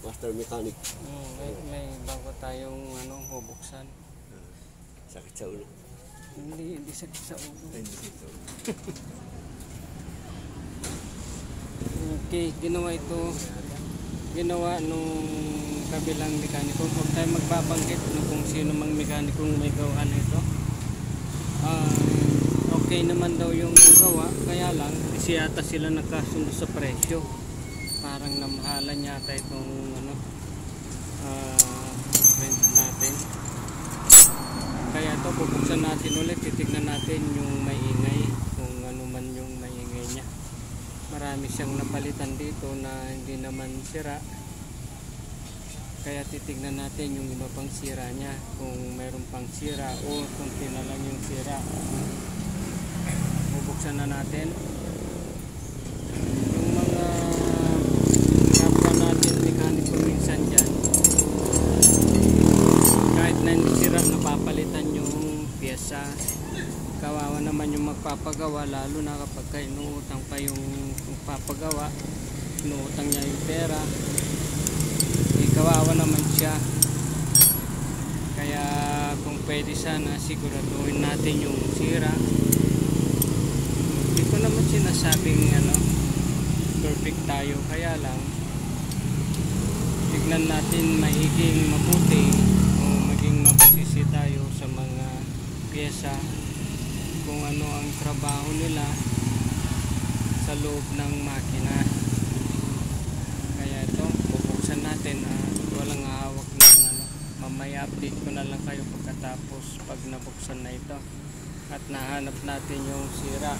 Master mechanic. May bago tayong bubuksan. Sakit sa ulo. Hindi sakit sa ulo. Okay, ginawa nung kabilang mekaniko. Huwag tayo magbabanggit kung sino mang mekanikong may gawa nito. Okay naman daw yung gawa, kaya lang kasi yata sila nagkasundo sa presyo. Parang namahalan yata itong rent natin. Kaya ito bubuksan natin ulit, titignan natin yung maingay, kung ano man yung maingay niya. Marami siyang napalitan dito na hindi naman sira, kaya titignan natin yung iba pang sira niya, kung mayroon pang sira o kunti na lang yung sira. Bubuksan na natin yung mga kapwa natin mekaniko minsan dyan. Kahit na hindi sira, napapalitan yung pyesa. Kawawa naman yung magpapagawa, lalo na kapag inuutang pa yung magpapagawa, inuutang niya yung pera, kawawa naman siya. Kaya kung pwede sana siguraduhin natin yung sira. Hindi ko naman sinasabing perfect tayo, kaya lang tignan natin maiging mabuti o maging mabusisi tayo sa mga pyesa, kung ano ang trabaho nila sa loob ng makina. Kaya ito bubuksan natin at walang hawak ng mamaya update ko na lang kayo pagkatapos pag nabuksan na ito at nahanap natin yung sira.